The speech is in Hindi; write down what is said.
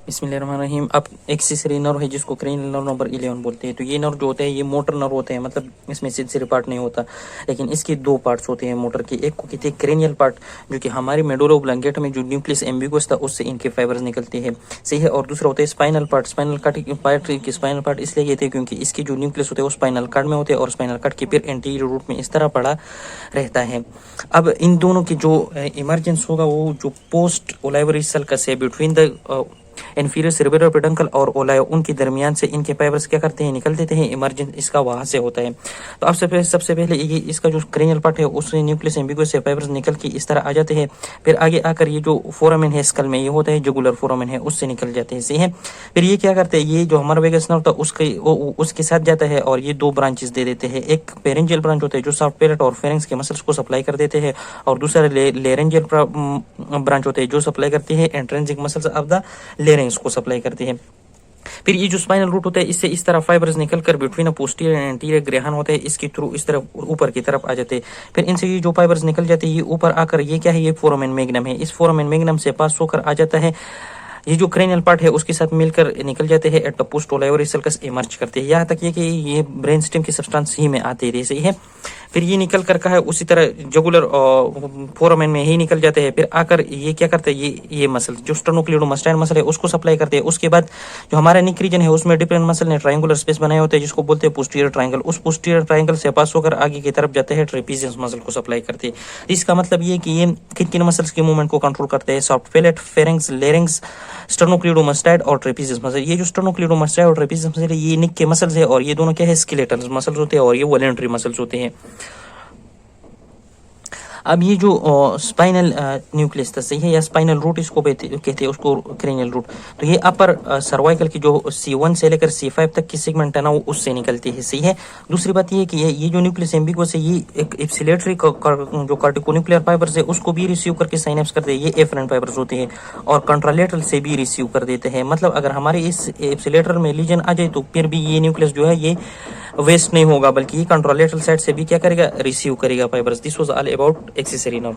बिस्मिल्लाहिर्रहमानिर्रहीम। अब एक्सेसरी नर्व है जिसको क्रेनियल नर्व नंबर 11 बोलते हैं। तो ये नर्व जो होते हैं ये मोटर नर्व होते हैं, मतलब इसमें सिलसिले पार्ट नहीं होता, लेकिन इसके दो पार्ट्स होते हैं मोटर के। एक को कहते हैं क्रेनियल पार्ट, जो कि हमारी मेडुला ओब्लंगेटा में जो न्यूक्लियस एम्बिगस था उससे इनके फाइबर्स निकलते हैं, सही है। और दूसरा होता है स्पाइनल पार्ट। स्पाइनल पार्ट इसलिए कहते हैं क्योंकि इसके जो न्यूक्लियस होते हैं वो स्पाइनल कार्ड में होते हैं, और स्पाइनल कार्ड के फिर एंटीरियर रूट में इस तरह पड़ा रहता है। अब इन दोनों की जो इमरजेंस होगा वो जो पोस्ट ओलाइवरी सल्कस है between the inferior cerebral peduncle और ओलायो, उनके दरमियान से इनके फाइबर्स क्या करते हैं, निकल देते हैं। इमरजेंस इसका वहां से होता है। तो अब सबसे पहले ये इसका जो क्रेनियल पार्ट है उससे न्यूक्लियस एम्बिगस से फाइबर्स निकल के इस तरह आ जाते हैं। फिर आगे आकर ये जो फोरामेन है स्कल में, ये होता है जुगुलर फोरामेन है, उससे निकल जाते हैं, सही है। फिर ये क्या करते हैं, ये जो हमारा वेगस नर्व था उसके साथ जाता है और ये दो ब्रांचेस दे देते हैं। एक पेरेंजियल ब्रांच होता है जो सॉफ्ट पैलेट और फेरिंक्स के मसल्स को सप्लाई कर देते हैं, और दूसरा लेरेंजियल ब्रांच होते हैं जो सप्लाई करती है intrinsic muscles of the larynx को सप्लाई करती है। फिर ये जो स्पाइनल रूट होता है इससे इस तरह फाइबर्स निकलकर बिटवीन पोस्टीरियर एंड एंटीरियर ग्रहण होते हैं, इसके थ्रू इस तरफ ऊपर की तरफ आ जाते हैं। फिर इनसे ये जो फाइबर्स निकल जाते हैं ये ऊपर आकर ये क्या है, ये फोरामेन मैग्नम है। इस फोरामेन मैग्नम से पास होकर आ जाता है, ये जो क्रेनियल पार्ट है उसके साथ मिलकर निकल जाते हैं at the post olivary sulcus emerge करते हैं। यहाँ तक ये कि ये ब्रेन स्टेम की सब्सटेंस ही में आते रहे, सही है। फिर ये निकल कर कहा है उसी तरह जुगुलर फोरामेन में ही निकल जाते हैं। फिर आकर ये क्या करते हैं, ये मसल जो स्टर्नोक्लेडोमास्टाइड मसल है उसको सप्लाई करते हैं। उसके बाद जो हमारा निक रीजन है उसमें डिफरेंट मसल ने ट्रायंगुलर स्पेस बनाए होते हैं जिसको बोलते हैं पोस्टीरियर ट्रायंगल। उस पोस्टीरियर ट्रायंगल से पास होकर आगे की तरफ जाते हैं ट्रेपीजियस मसल को सप्लाई करते हैं। इसका मतलब ये कि ये किन मसल्स के मूवमेंट को कंट्रोल करते हैं, सॉफ्ट पैलेट, फेरिंक्स, लेरिंग्स, स्टर्नोक्लेडोमास्टाइड और ट्रेपीजियस मसल। ये जो स्टर्नोक्लेडोमास्टाइड और ट्रेपीजियस मसल है ये निक के मसल्स है, और ये दोनों क्या है, स्केलेटल मसल्स होते हैं, और ये वॉलेंटरी मसल्स होते हैं। अब ये जो स्पाइनल न्यूक्लियस था, सही है, या स्पाइनल रूट इसको कहते हैं, उसको क्रेनियल रूट। तो ये अपर सर्वाइकल की जो C1 से लेकर C5 तक की सेगमेंट है ना वो उससे निकलती है, सही है। दूसरी बात ये कि ये जो न्यूक्लियस एम्बिगस है ये एक एप्सिलेटरी जो कार्टिकोन्यूक्लियर फाइबर्स है उसको भी रिसीव करके साइनेप्स करते हैं, ये एफरेंट फाइबर्स होते हैं, और कंट्रालेटरल से भी रिसीव कर देते हैं। मतलब अगर हमारे इस एप्सिलेटरल में लीजन आ जाए तो फिर भी ये न्यूक्लियस जो है ये वेस्ट नहीं होगा, बल्कि ये कंट्रोलेटरल साइड से भी क्या करेगा, रिसीव करेगा fibres. This was all about accessory nerve.